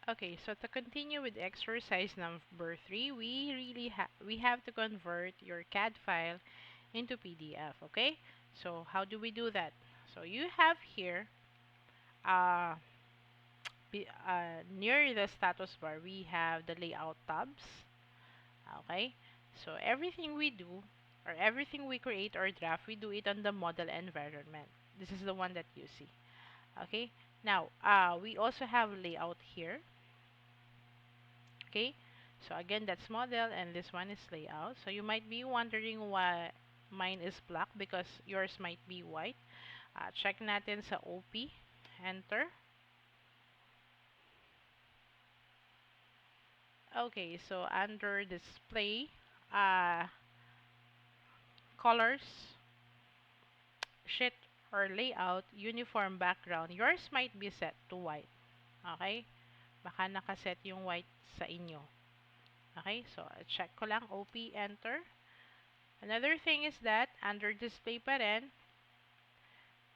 Okay, so to continue with exercise number 3, we have to convert your CAD file into PDF, okay? So how do we do that? So you have here uh, near the status bar, we have the layout tabs, okay? So everything we do or everything we create or draft, we do it on the model environment. This is the one that you see, okay? Now, we also have layout here. Okay, so again, that's model and this one is layout. So you might be wondering why mine is black because yours might be white. Check natin sa OP. Enter. Okay, so under display, uh, colors, sheet or layout, uniform background, yours might be set to white. Okay, baka nakaset yung white sa inyo. Okay, so check ko lang, OP, enter. Another thing is that under display pa rin,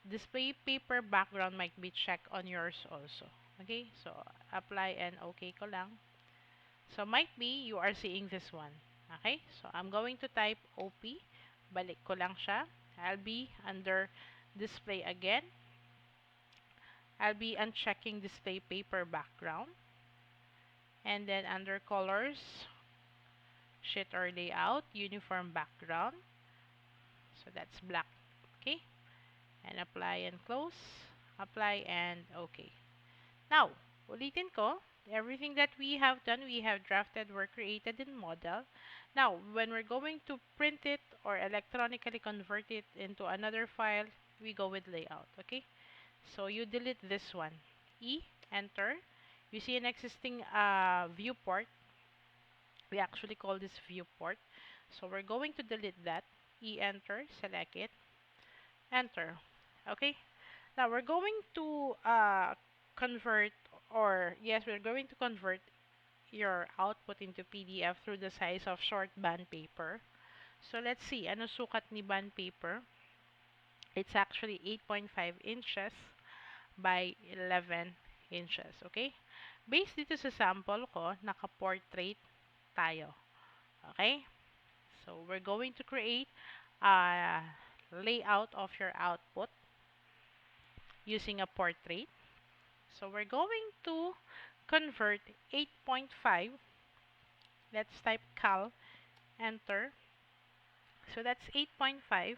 display paper background might be checked on yours also. Okay, so apply and okay ko lang. So might be you are seeing this one. Okay, so I'm going to type OP. Balik ko lang siya. I'll be under display again. I'll be unchecking display paper background. And then under colors, sheet or layout, uniform background. So that's black. Okay, and apply and close. Apply and okay. Now, ulitin ko, everything that we have done, we have drafted, were created in model. Now, when we're going to print it or electronically convert it into another file, we go with layout, okay? So you delete this one. E, enter. You see an existing viewport. We actually call this viewport. So we're going to delete that. E, enter, select it, enter. Okay? Now we're going to convert, or yes, we're going to convert your output into PDF through the size of short band paper. So let's see, ano sukat ni band paper? It's actually 8.5 inches by 11 inches, okay? Based dito sa sample ko, naka-portrait tayo. Okay? So we're going to create a layout of your output using a portrait. So we're going to convert 8.5. Let's type cal, enter. So that's 8.5.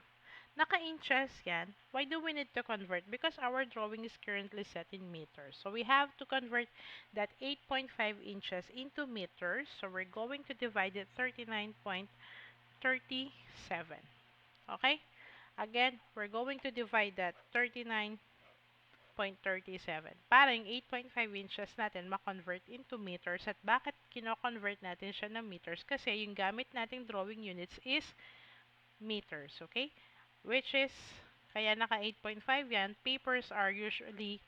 Naka-inches yan. Why do we need to convert? Because our drawing is currently set in meters. So we have to convert that 8.5 inches into meters. So we're going to divide it 39.37. Okay? Again, we're going to divide that 39.37. Para yung 8.5 inches natin ma-convert into meters. At bakit kino-convert natin siya ng meters? Kasi yung gamit nating drawing units is meters, okay? Which is, kaya naka 8.5 yan, papers are usually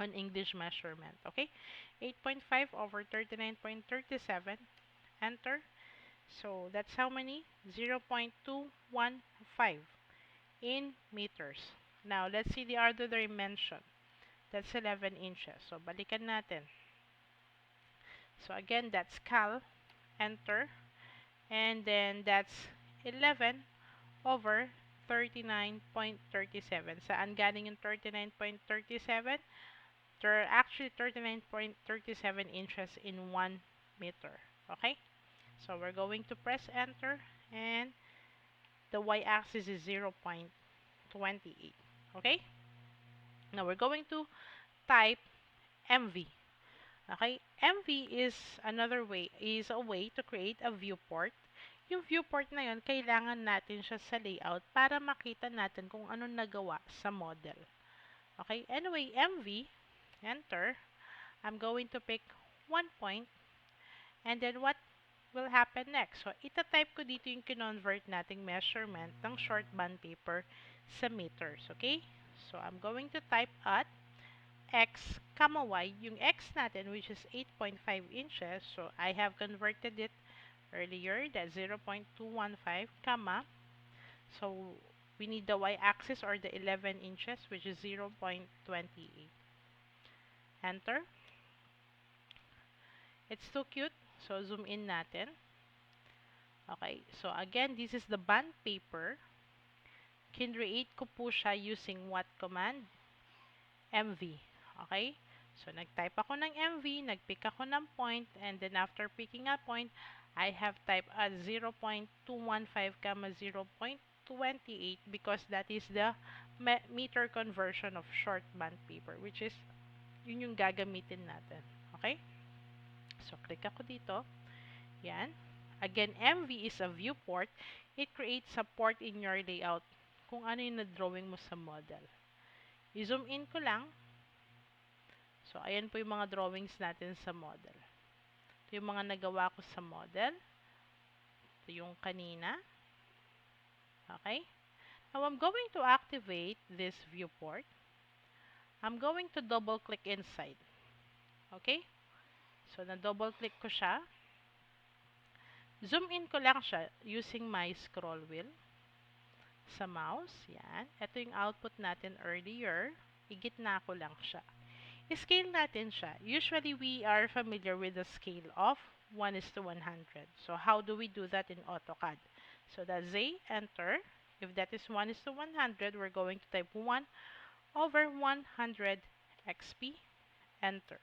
on English measurement, okay? 8.5 over 39.37, enter. So, that's how many? 0.215 in meters. Now, let's see the other dimension. That's 11 inches. So, balikan natin. So, again, that's cal, enter. And then, that's 11 over 39.37. Saan galing yung 39.37? There are actually 39.37 inches in 1 meter. Okay? So we're going to press enter and the y-axis is 0.28. Okay? Now we're going to type MV. Okay? MV is a way to create a viewport. Yung viewport na yun, kailangan natin siya sa layout para makita natin kung anong nagawa sa model. Okay? Anyway, MV, enter. I'm going to pick 1 point. And then what will happen next? So, itatype ko dito yung kinonvert nating measurement ng short band paper sa meters. Okay? So, I'm going to type at x, comma y. Yung x natin, which is 8.5 inches. So, I have converted it earlier. That's 0.215, comma. So, we need the y-axis or the 11 inches, which is 0.28. Enter. It's too cute. So, zoom in natin. Okay. So, again, this is the bond paper. Kinreate ko po siya using what command? MV. Okay? So, nag-type ako ng MV, nag-pick ako ng point, and then after picking a point, I have typed at 0.215, 0.28 because that is the meter conversion of short band paper, which is yun yung gagamitin natin. Okay? So, click ako dito. Yan. Again, MV is a viewport. It creates a port in your layout kung ano yung na-drawing mo sa model. I-zoom in ko lang. So, ayan po yung mga drawings natin sa model. Ito yung mga nagawa ko sa model. Ito yung kanina. Okay? Now, I'm going to activate this viewport. I'm going to double-click inside. Okay? So, na-double-click ko siya. Zoom in ko lang siya using my scroll wheel sa mouse. Yan. Ito yung output natin earlier. Igitna ko lang siya. I-scale natin siya. Usually, we are familiar with the scale of 1:100. So, how do we do that in Autocad? So, that's Z, enter. If that is 1:100, we're going to type 1/100 XP, enter.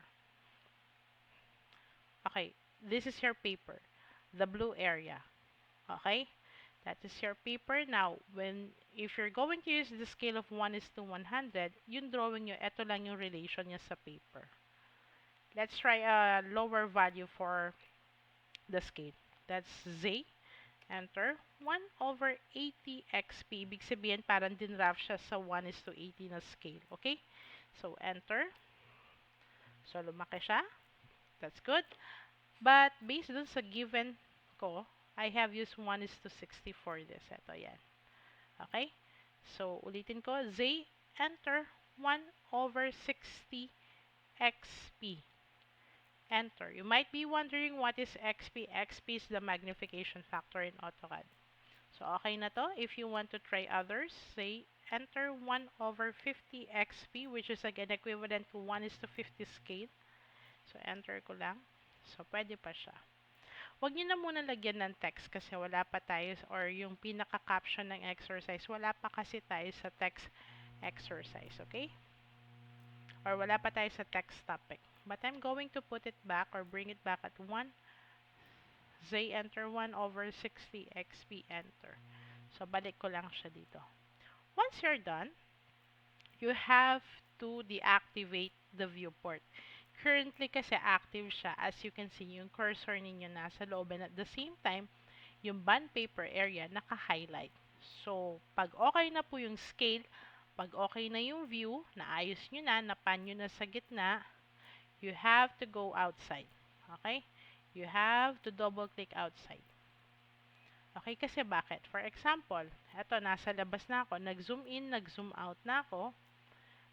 Okay, this is your paper, the blue area. Okay, that is your paper. Now, if you're going to use the scale of 1:100, yung drawing nyo, ito lang yung relation niya sa paper. Let's try a lower value for the scale. That's Z. Enter. 1/80 XP. Ibig sabihin, parang dinraf siya sa 1:80 na scale. Okay? So, enter. So, lumaki siya. That's good. But, based dun sa given ko, I have used 1:60 for this. Ito, yan. Okay? So, ulitin ko. Z, enter. 1/60 XP. Enter. You might be wondering what is XP. XP is the magnification factor in AutoCAD. So, okay na to. If you want to try others, say, enter 1/50 XP, which is again equivalent to 1:50 scale. So, enter ko lang. So, pwede pa siya. Huwag nyo na muna lagyan ng text kasi wala pa tayo, or yung pinaka-caption ng exercise, wala pa kasi tayo sa text exercise, okay? Or wala pa tayo sa text topic. But I'm going to put it back or bring it back at 1. Z, enter 1/60 XP, enter. So, balik ko lang siya dito. Once you're done, you have to deactivate the viewport. Currently kasi active siya. As you can see, yung cursor ninyo nasa loob, and at the same time, yung bond paper area naka-highlight. So, pag okay na po yung scale, pag okay na yung view, naayos nyo na, napan nyo na sa gitna, you have to go outside. Okay? You have to double-click outside. Okay, kasi bakit? For example, eto, nasa labas na ako, nag-zoom in, nag-zoom out na ako.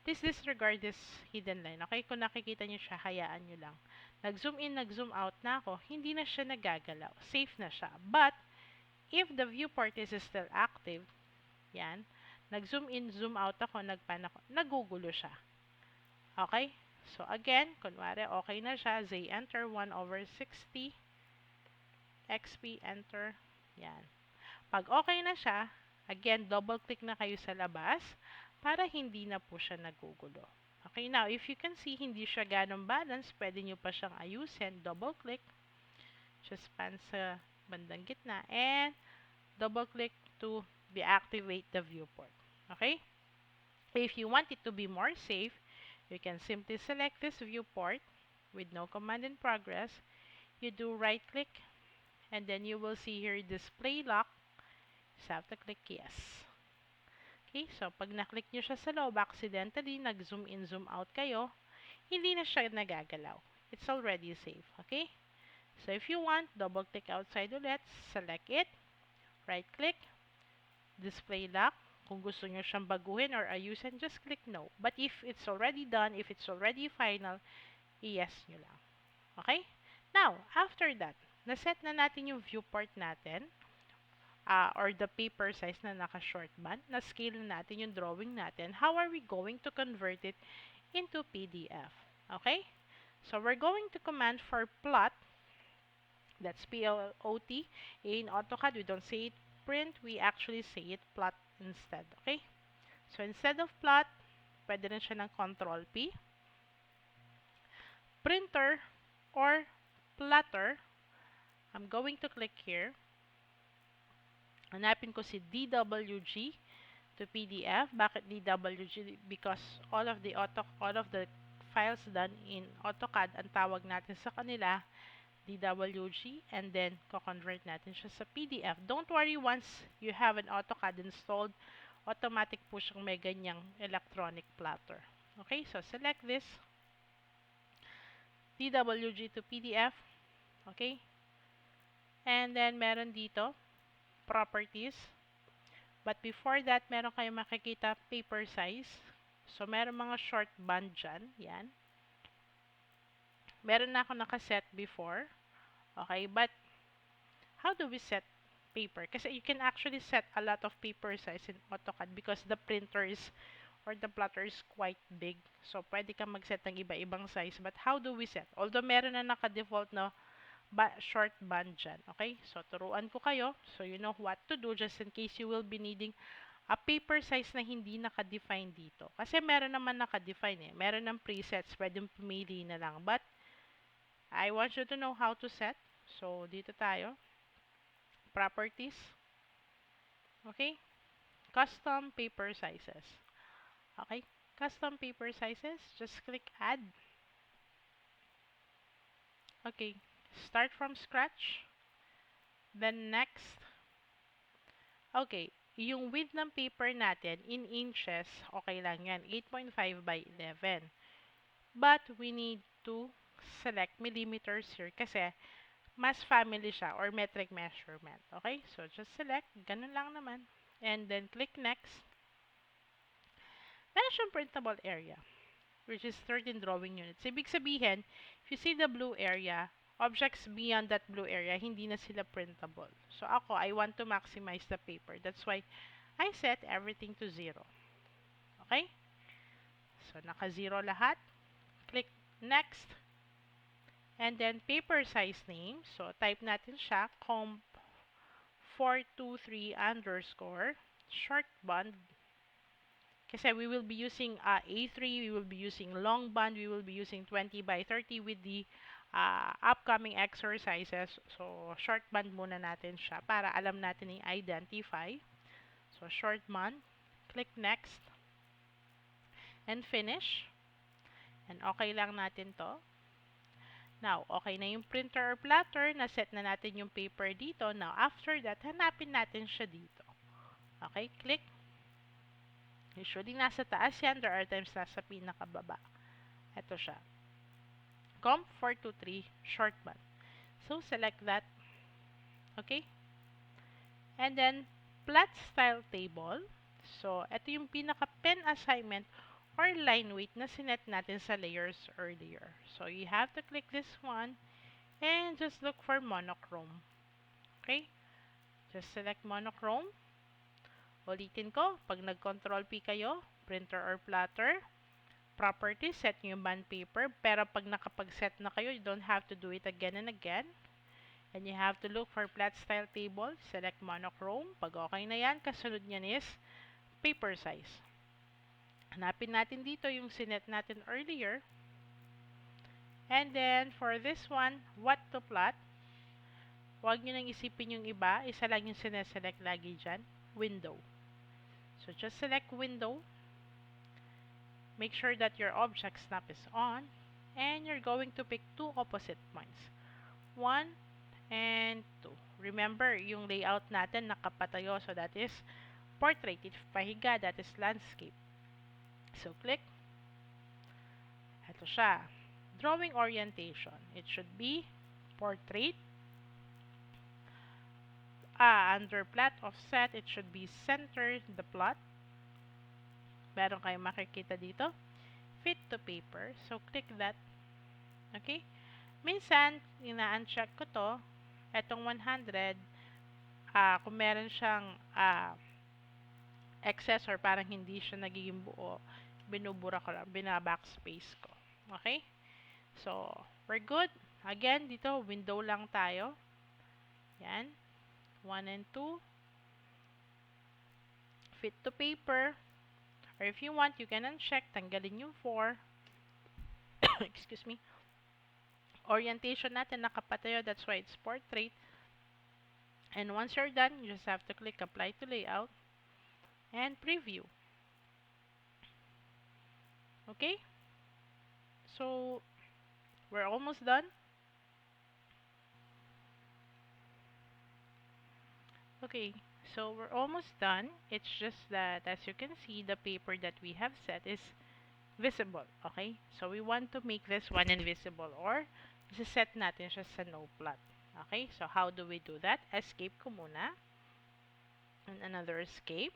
Please disregard this hidden line. Okay, kung nakikita nyo siya, hayaan nyo lang. Nag-zoom in, nag-zoom out na ako, hindi na siya nagagalaw. Safe na siya. But, if the viewport is still active, yan, nag-zoom in, zoom out ako, nagpan ako, nagugulo siya. Okay? So, again, kunwari, okay na siya. Z, enter 1/60. XP, enter. Yan. Pag okay na siya, again, double-click na kayo sa labas para hindi na po siya nagugulo. Okay, now, if you can see, hindi siya ganong balance, pwede nyo pa siyang ayusin. Double-click. Just pan sa bandang gitna. And, double-click to deactivate the viewport. Okay? If you want it to be more safe, you can simply select this viewport with no command in progress. You do right-click, and then you will see here display lock. You have to click yes. Okay, so pag na-click nyo siya sa loob, accidentally nag-zoom in, zoom out kayo, hindi na siya nagagalaw. It's already safe. Okay? So if you want, double-click outside ulit, select it, right-click, display lock. Kung gusto nyo siyang baguhin or ayusin, just click no. But if it's already done, if it's already final, i-yes nyo lang. Okay? Now, after that, naset na natin yung viewport natin, or the paper size na naka-short band, na-scale na natin yung drawing natin. How are we going to convert it into PDF? Okay? So we're going to command for plot. That's P-L-O-T. In AutoCAD, we don't say it print. We actually say it plot instead. Okay? So instead of plot, pwede rin siya ng Control P. Printer or plotter, I'm going to click here. Hanapin ko si DWG to PDF. Bakit DWG? Because all of the files done in AutoCAD, ang tawag natin sa kanila DWG, and then ko-convert natin siya sa PDF. Don't worry, once you have an AutoCAD installed, automatic po siyang may ganyang electronic plotter. Okay, so select this DWG to PDF. Okay, and then meron dito properties. But before that, meron kayong makikita paper size. So, meron mga short band dyan. Yan. Meron na ako nakaset before. Okay, but how do we set paper? Kasi you can actually set a lot of paper size in AutoCAD because the printer is or the plotter is quite big. So, pwede kang mag-set ng iba-ibang size. But how do we set? Although meron na naka-default na short band dyan. Okay? So, turuan ko kayo. So, you know what to do just in case you will be needing a paper size na hindi naka-define dito. Kasi meron naman naka-define eh. Meron ng presets. Pwedeng pumili na lang. But, I want you to know how to set. So, dito tayo. Properties. Okay? Custom paper sizes. Okay? Custom paper sizes. Just click add. Okay. Start from scratch. Then next. Okay. Yung width ng paper natin in inches, okay lang yan. 8.5 by 11. But we need to select millimeters here kasi mas family siya or metric measurement. Okay? So, just select. Ganun lang naman. And then click next. Meron siyang printable area, which is 13 drawing units. Ibig sabihin, if you see the blue area, objects beyond that blue area, hindi na sila printable. So ako, I want to maximize the paper. That's why I set everything to 0. Okay? So naka-0 lahat. Click next. And then paper size name. So type natin siya, comp 423 underscore short band. Kasi we will be using A3, we will be using long band, we will be using 20 by 30 with the upcoming exercises. So, short band muna natin siya para alam natin i-identify. So, short band. Click next. And finish. And okay lang natin to. Now, okay na yung printer or plotter. Na-set na natin yung paper dito. Now, after that, hanapin natin siya dito. Okay, click. Usually, nasa taas yan. There are times nasa pinakababa. Ito siya. Comp 423 short band. So, select that. Okay? And then, plot style table. So, ito yung pinaka-pen assignment or line weight na sinet natin sa layers earlier. So, you have to click this one and just look for monochrome. Okay? Just select monochrome. Ulitin ko, pag nag-control P kayo, printer or plotter, properties, set nyo yung band paper. Pero pag nakapag-set na kayo, you don't have to do it again and again. And you have to look for plot style table. Select monochrome. Pag okay na yan, kasunod nyan is paper size. Hanapin natin dito yung sinet natin earlier. And then, for this one, what to plot. Huwag nyo nang isipin yung iba. Isa lang yung sineselect lagi dyan. Window. So, just select window. Make sure that your object snap is on. And you're going to pick two opposite points. 1 and 2. Remember, yung layout natin nakapatayo. So, that is portrait. If pahiga, that is landscape. So, click. Ito siya. Drawing orientation. It should be portrait. Under plot offset, it should be center the plot. Meron kayong makikita dito. Fit to paper. So, click that. Okay? Minsan, ina-uncheck ko to. Etong 100, kung meron siyang excess or parang hindi siya nagiging buo, binubura ko lang, bina-backspace ko. Okay? So, we're good. Again, dito, window lang tayo. Yan. 1 and 2. Fit to paper. Or if you want, you can uncheck. Tanggalin yung 4. Excuse me. Orientation natin nakapatayo. That's why it's portrait. And once you're done, you just have to click apply to layout and preview. Okay? So, we're almost done. Okay, so we're almost done. It's just that, as you can see, the paper that we have set is visible. Okay? So, we want to make this one invisible, or set natin siya sa no plot. Okay? So, how do we do that? Escape ko muna. And another escape.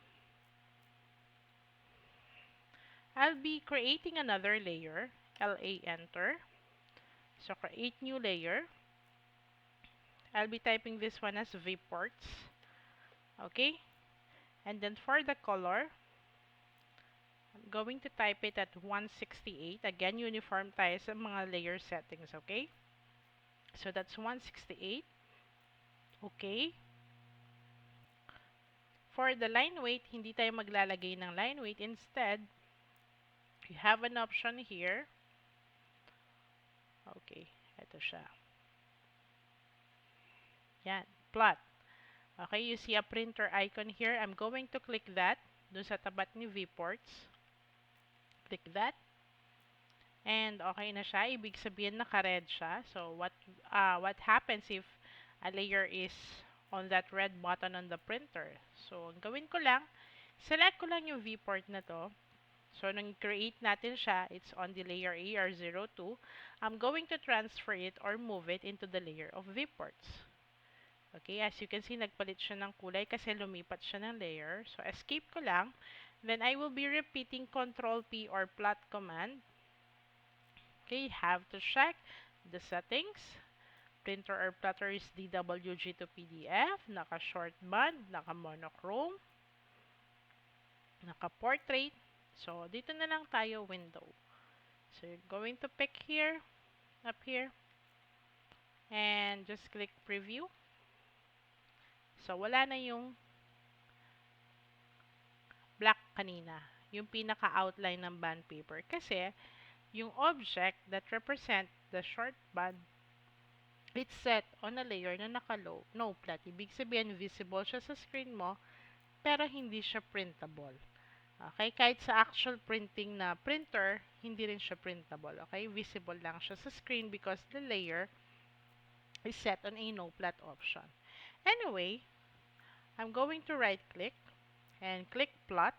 I'll be creating another layer. LA enter. So, create new layer. I'll be typing this one as viewports. Okay? And then for the color, I'm going to type it at 168. Again, uniform tayo sa mga layer settings, okay? So that's 168. Okay. For the line weight, hindi tayo maglalagay ng line weight. Instead, you have an option here. Okay, ito siya. Yan, plot. Okay, you see a printer icon here. I'm going to click that dun sa tapat ni viewports. Click that. And okay na siya. Ibig sabihin naka-red siya. So what happens if a layer is on that red button on the printer? So ang gawin ko lang, select ko lang yung viewport na to. So nung create natin siya, it's on the layer AR02. I'm going to transfer it or move it into the layer of viewports. Okay, as you can see, nagpalit siya ng kulay kasi lumipat siya ng layer. So escape ko lang. Then I will be repeating Control P or plot command. Okay, have to check the settings. Printer or plotter is DWG to PDF. Naka-short band, naka-monochrome, naka-portrait. So, dito na lang tayo window. So, you're going to pick here, up here, and just click preview. So, wala na yung black kanina. Yung pinaka-outline ng band paper. Kasi, yung object that represent the short band, it's set on a layer na naka-low, no plot. Ibig sabihin, visible siya sa screen mo, pero hindi siya printable. Okay? Kahit sa actual printing na printer, hindi rin siya printable. Okay? Visible lang siya sa screen because the layer is set on a no plot option. Anyway, I'm going to right click and click plot.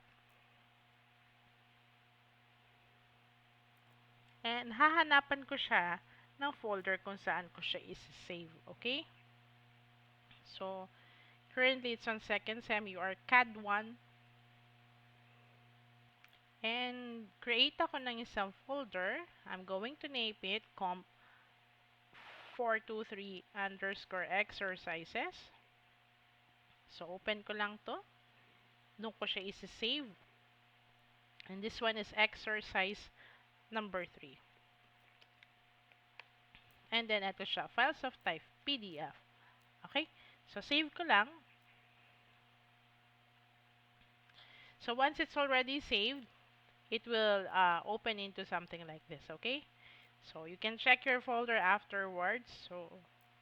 And hahanapan ko siya ng folder kung saan ko siya is-save. Okay? So, currently it's on second sem. Your Cad 1. And create ako ng isang folder. I'm going to name it comp 423 underscore exercises. So, open ko lang to. Doon ko siya isa-save. And this one is exercise number 3. And then, ito siya. Files of type PDF. Okay? So, save ko lang. So, once it's already saved, it will open into something like this. Okay? So, you can check your folder afterwards. So,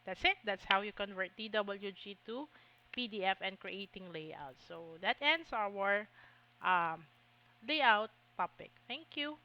that's it. That's how you convert DWG to PDF and creating layouts. So, that ends our layout topic. Thank you.